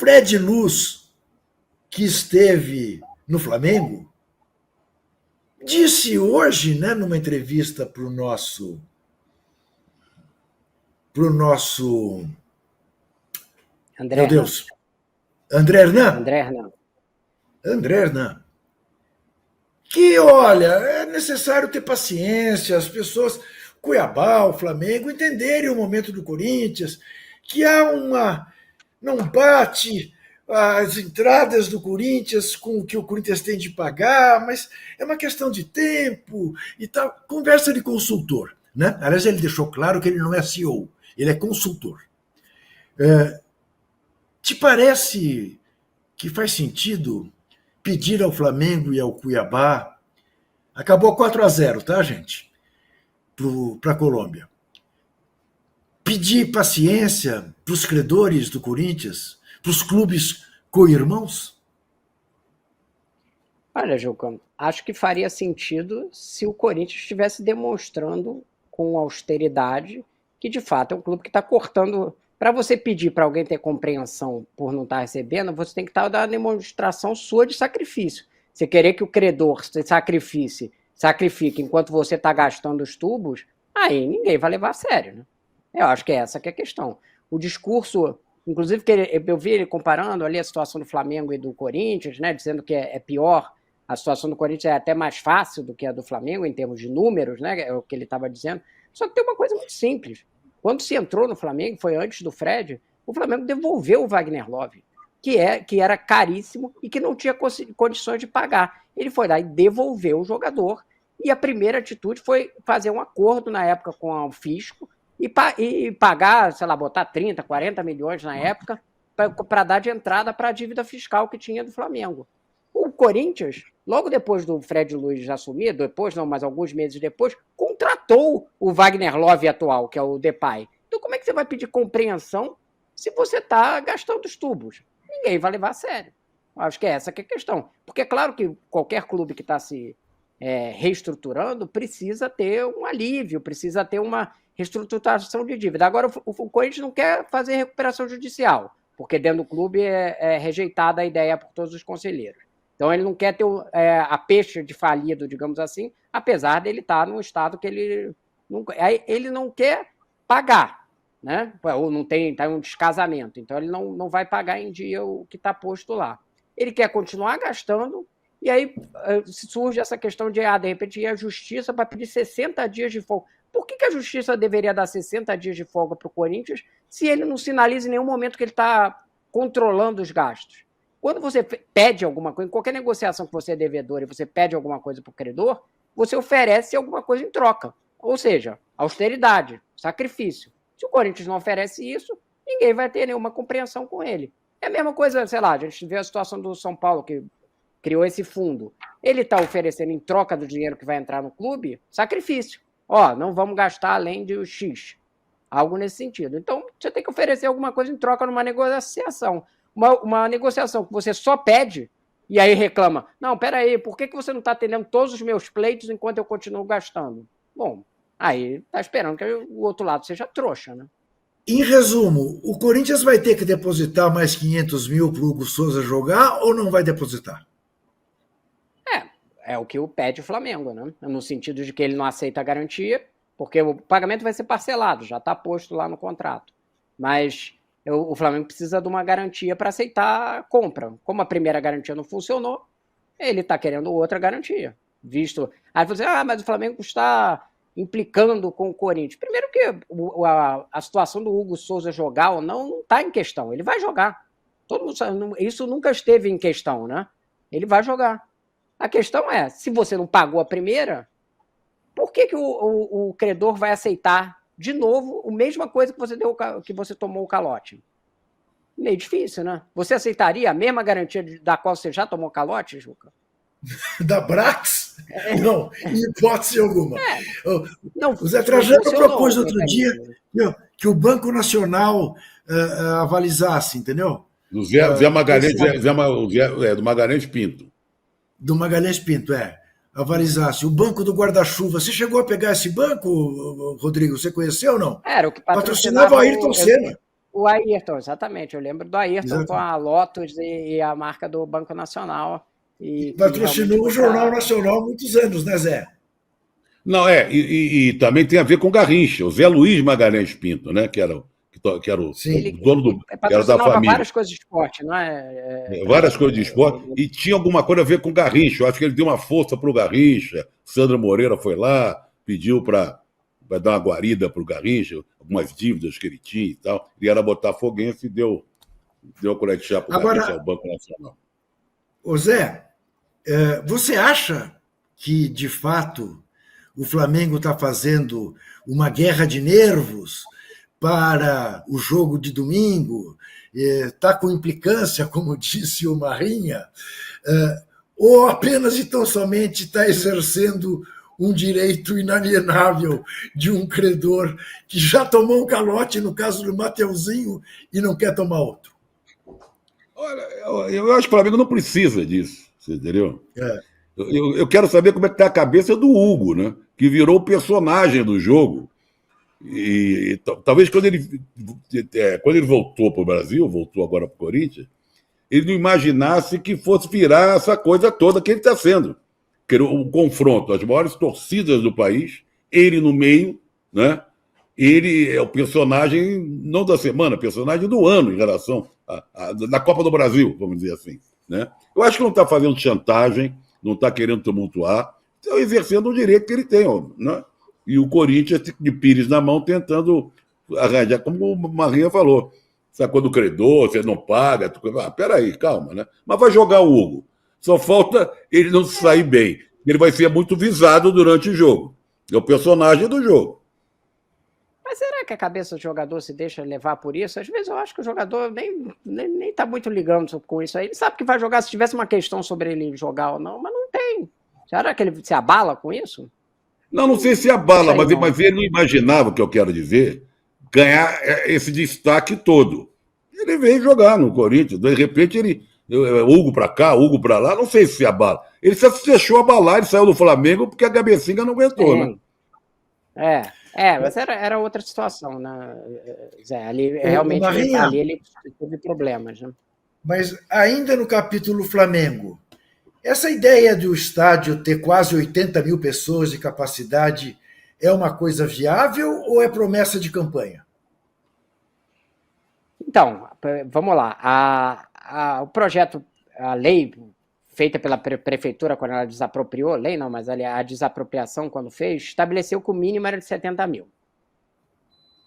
Fred Luz, que esteve no Flamengo, disse hoje, né, numa entrevista para o nosso André meu Deus, André Hernan, que, olha, é necessário ter paciência, as pessoas, Cuiabá, o Flamengo, entenderem o momento do Corinthians, que não bate as entradas do Corinthians com o que o Corinthians tem de pagar, mas é uma questão de tempo e tal. Conversa de consultor, né? Aliás, ele deixou claro que ele não é CEO, ele é consultor. Te parece que faz sentido pedir ao Flamengo e ao Cuiabá? Acabou 4-0, tá, gente? Para a Colômbia. Pedir paciência para os credores do Corinthians, para os clubes co-irmãos? Olha, Juca, acho que faria sentido se o Corinthians estivesse demonstrando com austeridade que, de fato, é um clube que está cortando. Para você pedir para alguém ter compreensão por não estar recebendo, você tem que estar dando uma demonstração sua de sacrifício. Você querer que o credor se sacrifique enquanto você está gastando os tubos, aí ninguém vai levar a sério, né? Eu acho que é essa que é a questão. O discurso, inclusive, que eu vi ele comparando ali a situação do Flamengo e do Corinthians, né, dizendo que é pior, a situação do Corinthians é até mais fácil do que a do Flamengo, em termos de números, né, é o que ele estava dizendo. Só que tem uma coisa muito simples. Quando se entrou no Flamengo, foi antes do Fred, o Flamengo devolveu o Wagner Love, que era caríssimo e que não tinha condições de pagar. Ele foi lá e devolveu o jogador, e a primeira atitude foi fazer um acordo na época com o fisco e pagar, sei lá, botar 30, 40 milhões na época para dar de entrada para a dívida fiscal que tinha do Flamengo. O Corinthians, logo depois do Fred Luiz assumir, depois não, mas alguns meses depois, contratou o Wagner Love atual, que é o Depay. Então como é que você vai pedir compreensão se você está gastando os tubos? Ninguém vai levar a sério. Acho que é essa que é a questão. Porque é claro que qualquer clube que está se reestruturando precisa ter um alívio, precisa ter uma reestruturação de dívida. Agora, o Corinthians não quer fazer recuperação judicial, porque dentro do clube é rejeitada a ideia por todos os conselheiros. Então, ele não quer ter a peixe de falido, digamos assim, apesar dele estar num estado que ele não quer pagar, né? Ou não tem, está em um descasamento, então ele não vai pagar em dia o que está posto lá. Ele quer continuar gastando, e aí surge essa questão de repente, ir à justiça para pedir 60 dias de folga. Por que a justiça deveria dar 60 dias de folga para o Corinthians se ele não sinaliza em nenhum momento que ele está controlando os gastos? Quando você pede alguma coisa, em qualquer negociação que você é devedor e você pede alguma coisa para o credor, você oferece alguma coisa em troca. Ou seja, austeridade, sacrifício. Se o Corinthians não oferece isso, ninguém vai ter nenhuma compreensão com ele. É a mesma coisa, sei lá, a gente vê a situação do São Paulo, que criou esse fundo. Ele está oferecendo, em troca do dinheiro que vai entrar no clube, sacrifício. Não vamos gastar além de X. Algo nesse sentido. Então, você tem que oferecer alguma coisa em troca numa negociação. Uma negociação que você só pede e aí reclama. Não, peraí, por que você não está atendendo todos os meus pleitos enquanto eu continuo gastando? Bom, aí está esperando que o outro lado seja trouxa, né? Em resumo, o Corinthians vai ter que depositar mais 500 mil para o Hugo Souza jogar ou não vai depositar? É o que pede o Flamengo, né? No sentido de que ele não aceita a garantia, porque o pagamento vai ser parcelado, já está posto lá no contrato. Mas o Flamengo precisa de uma garantia para aceitar a compra. Como a primeira garantia não funcionou, ele está querendo outra garantia. Aí você mas o Flamengo está implicando com o Corinthians. Primeiro que a situação do Hugo Souza jogar ou não está em questão. Ele vai jogar. Todo mundo sabe, isso nunca esteve em questão, né? Ele vai jogar. A questão é, se você não pagou a primeira, por que o credor vai aceitar de novo a mesma coisa que você tomou o calote? Meio difícil, né? Você aceitaria a mesma garantia da qual você já tomou calote, Juca? Da Brax? Não, em hipótese alguma. Não, o Zé Trajano propôs outro dia que o Banco Nacional avalizasse, entendeu? Do Magalhães Pinto. Do Magalhães Pinto, avalizasse. O banco do guarda-chuva. Você chegou a pegar esse banco, Rodrigo? Você conheceu ou não? Era o que patrocinava o Ayrton Senna. O Ayrton, exatamente. Eu lembro do Ayrton com Exato. a Lotus e a marca do Banco Nacional, e realmente Patrocinou o Jornal botar. Nacional há muitos anos, né, Zé? Não, e também tem a ver com Garrincha, o Zé Luiz Magalhães Pinto, né? Que era o Sim. dono Ele que era da patrocinava família. várias coisas de esporte, não é? Várias coisas de esporte, e tinha alguma coisa a ver com Garrincha. Eu acho que ele deu uma força para o Garrincha. Sandra Moreira foi lá, pediu para dar uma guarida para o Garrincha, algumas dívidas que ele tinha e tal. E era botafoguense e deu a colher de chá para o Garrincha, Agora, ao Banco Nacional. ô Zé, você acha que, de fato, o Flamengo está fazendo uma guerra de nervos para o jogo de domingo? Está com implicância, como disse o Marrinha? Ou apenas e tão somente está exercendo um direito inalienável de um credor que já tomou um calote, no caso do Mateuzinho, e não quer tomar outro? Olha, eu acho que o Flamengo não precisa disso, você entendeu? É. Eu quero saber como é que está a cabeça do Hugo, né? Que virou o personagem do jogo. Talvez quando ele voltou para o Brasil, voltou agora para o Corinthians, ele não imaginasse que fosse virar essa coisa toda que ele está sendo. Que era o confronto, as maiores torcidas do país, ele no meio, né? Ele é o personagem, não da semana, personagem do ano em relação da Copa do Brasil, vamos dizer assim. Né? Eu acho que não está fazendo chantagem, não está querendo tumultuar, está exercendo o direito que ele tem. Né? E o Corinthians, de Pires na mão, tentando arranjar, como o Marinha falou. Sabe, quando o credor, você não paga, peraí, calma, né? Mas vai jogar o Hugo. Só falta ele não sair bem. Ele vai ser muito visado durante o jogo. É o personagem do jogo. Mas será que a cabeça do jogador se deixa levar por isso? Às vezes eu acho que o jogador nem tá muito ligando com isso aí. Ele sabe que vai jogar, se tivesse uma questão sobre ele jogar ou não, mas não tem. Será que ele se abala com isso? Não sei se Não abala, sei, mas, não. mas ele não imaginava, o que eu quero dizer, ganhar esse destaque todo. Ele veio jogar no Corinthians, de repente ele. Hugo para cá, Hugo para lá, não sei se abala. Ele só se deixou abalar, ele saiu do Flamengo porque a cabecinha não aguentou, né? Sim. Mas era outra situação, né, Zé? Ali, O realmente, Marinha, ali ele teve problemas, né? mas ainda no capítulo Flamengo, essa ideia do estádio ter quase 80 mil pessoas de capacidade é uma coisa viável ou é promessa de campanha? Então, vamos lá. O projeto, a lei feita pela prefeitura quando ela desapropriou, lei não, mas a desapropriação quando fez, estabeleceu que o mínimo era de 70 mil.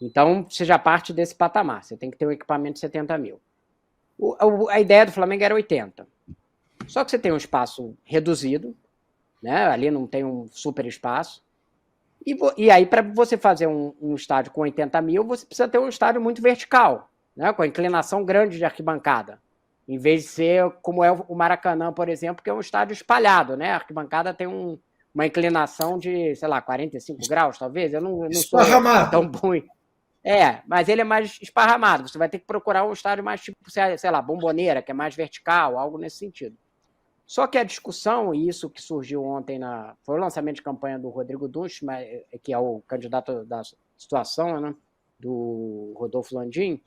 Então, você já parte desse patamar, você tem que ter um equipamento de 70 mil. A ideia do Flamengo era 80. Só que você tem um espaço reduzido, né? Ali não tem um super espaço. E aí, para você fazer um estádio com 80 mil, você precisa ter um estádio muito vertical, né? Com a inclinação grande de arquibancada. Em vez de ser como é o Maracanã, por exemplo, que é um estádio espalhado, né? A arquibancada tem uma inclinação de, sei lá, 45 graus, talvez. Eu não sou tão Esparramado. bom. Mas ele é mais esparramado. Você vai ter que procurar um estádio mais tipo, sei lá, Bomboneira, que é mais vertical, algo nesse sentido. Só que a discussão, e isso que surgiu ontem, foi o lançamento de campanha do Rodrigo Dunst, que é o candidato da situação, né, do Rodolfo Landim,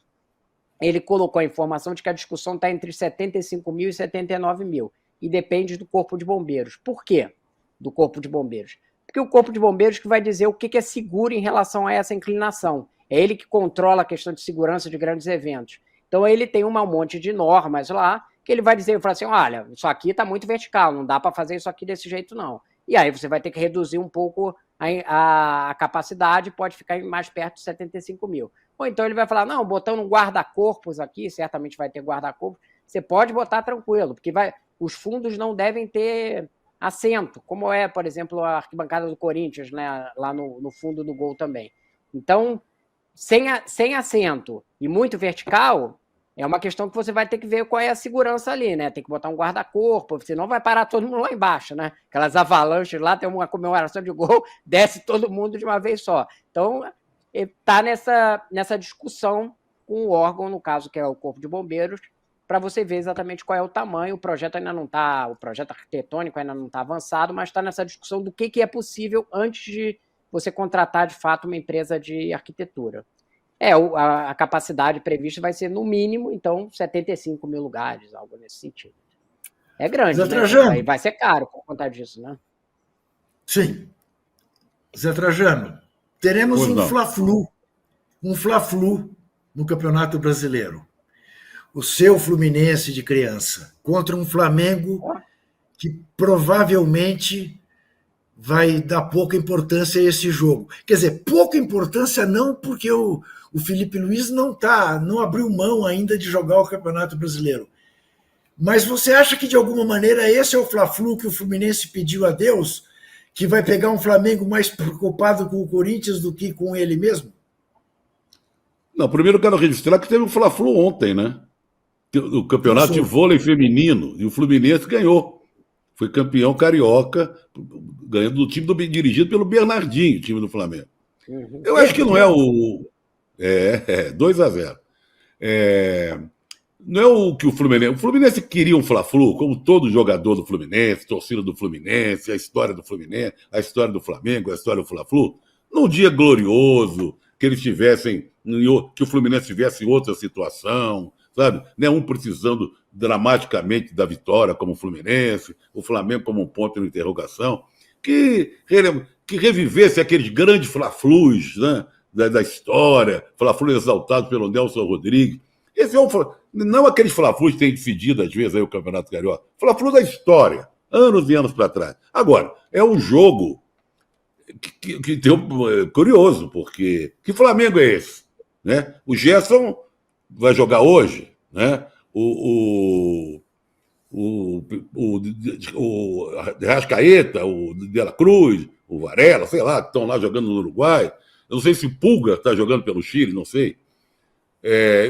ele colocou a informação de que a discussão está entre 75 mil e 79 mil, e depende do Corpo de Bombeiros. Por quê do Corpo de Bombeiros? Porque o Corpo de Bombeiros que vai dizer o que é seguro em relação a essa inclinação. É ele que controla a questão de segurança de grandes eventos. Então ele tem um monte de normas lá, que ele vai dizer, ele fala assim, olha, isso aqui está muito vertical, não dá para fazer isso aqui desse jeito não. E aí você vai ter que reduzir um pouco a capacidade, pode ficar mais perto de 75 mil. Ou então ele vai falar, não, botando um guarda-corpos aqui, certamente vai ter guarda-corpos, você pode botar tranquilo, porque os fundos não devem ter assento, como é, por exemplo, a arquibancada do Corinthians, né, lá no fundo do gol também. Então, sem assento e muito vertical, é uma questão que você vai ter que ver qual é a segurança ali, né? Tem que botar um guarda-corpo, senão vai parar todo mundo lá embaixo, né? Aquelas avalanches lá, tem uma comemoração de gol, desce todo mundo de uma vez só. Então, está nessa discussão com o órgão, no caso, que é o Corpo de Bombeiros, para você ver exatamente qual é o tamanho. O projeto ainda não está, o projeto arquitetônico ainda não está avançado, mas está nessa discussão do que é possível antes de você contratar, de fato, uma empresa de arquitetura. A capacidade prevista vai ser, no mínimo, então, 75 mil lugares, algo nesse sentido. É grande, Zé né? Trajano. Vai ser caro por conta disso, né? Sim. Zé Trajano, teremos Pois um não. Fla-Flu no Campeonato Brasileiro. O seu Fluminense de criança contra um Flamengo que provavelmente vai dar pouca importância a esse jogo. Quer dizer, pouca importância não, porque o Felipe Luiz não abriu mão ainda de jogar o Campeonato Brasileiro. Mas você acha que, de alguma maneira, esse é o Fla-Flu que o Fluminense pediu a Deus, que vai pegar um Flamengo mais preocupado com o Corinthians do que com ele mesmo? Não, primeiro eu quero registrar que teve o Fla-Flu ontem, né? O campeonato de vôlei feminino, e o Fluminense ganhou. Foi campeão carioca, ganhando do time dirigido pelo Bernardinho, time do Flamengo. Eu acho que não é o... 2-0. Não é o que o Fluminense... O Fluminense queria um Fla-Flu, como todo jogador do Fluminense, torcida do Fluminense, a história do Fluminense, a história do Flamengo, a história do Fla-Flu. Num dia glorioso, que eles tivessem... que o Fluminense tivesse outra situação, sabe? Um precisando dramaticamente da vitória como o Fluminense, o Flamengo como um ponto de interrogação, que revivesse aqueles grandes Fla-Flus, né, da história, Fla-Flu exaltado pelo Nelson Rodrigues. Esse é não aqueles Fla-Flus que têm decidido às vezes aí o Campeonato Carioca, Fla-Flu da história, anos e anos para trás. Agora, é um jogo que tem curioso, porque que Flamengo é esse? Né? O Gerson vai jogar hoje, né? O Arrascaeta, o De La Cruz, o Varela, sei lá, que estão lá jogando no Uruguai. Eu não sei se o Pulga está jogando pelo Chile, não sei.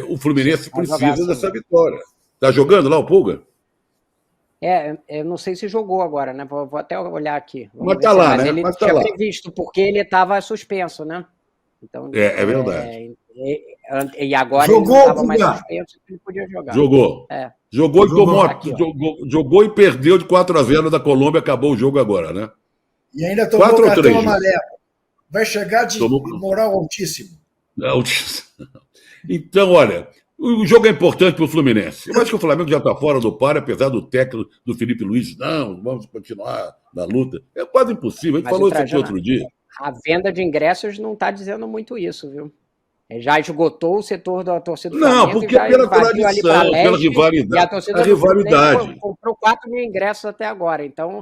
O Fluminense precisa dessa vitória. Está jogando lá o Pulga? Eu não sei se jogou agora, né? Vou até olhar aqui. Mas está lá, mas né? ele tinha previsto, porque ele estava suspenso, né? Então, é verdade. E agora jogou, ele não estava mais suspenso, ele podia jogar. Jogou. Jogou e tomou. Aqui, jogou e perdeu de 4-0 da Colômbia, acabou o jogo agora, né? E ainda tomou o cartão amarelo. Vai chegar de moral altíssimo. Altíssimo. Então, olha, o jogo é importante para o Fluminense. Eu acho que o Flamengo já está fora do par, apesar do técnico do Felipe Luiz. Não, vamos continuar na luta. É quase impossível. A gente falou isso aqui outro dia. A venda de ingressos não está dizendo muito isso, viu? Já esgotou o setor da torcida do Flamengo. Não, porque é pela tradição, pela rivalidade. E a torcida do Flamengo comprou 4 mil ingressos até agora. Então,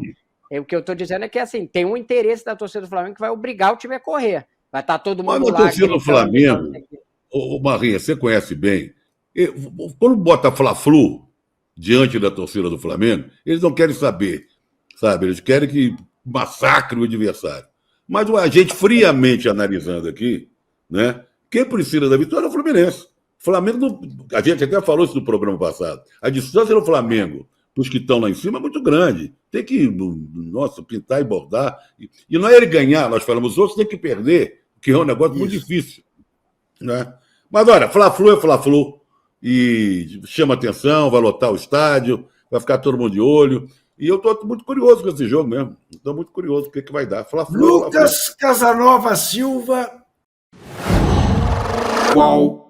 o que eu estou dizendo é que assim, tem um interesse da torcida do Flamengo que vai obrigar o time a correr. Vai estar todo mundo lá. Mas a torcida do Flamengo, Marinha, você conhece bem, quando bota Fla-Flu diante da torcida do Flamengo, eles não querem saber, sabe? Eles querem que massacre o adversário. Mas a gente, friamente analisando aqui, né? Quem precisa da vitória é o Fluminense. O Flamengo, a gente até falou isso no programa passado. A distância do Flamengo para os que estão lá em cima é muito grande. Tem que, pintar e bordar. E não é ele ganhar, nós falamos, os outros têm que perder, que é um negócio muito difícil. Né? Mas olha, Fla-Flu é Fla-Flu. E chama atenção, vai lotar o estádio, vai ficar todo mundo de olho. E eu estou muito curioso com esse jogo mesmo. Estou muito curioso o que vai dar. Fla-Flu, Lucas Casanova Silva. Qual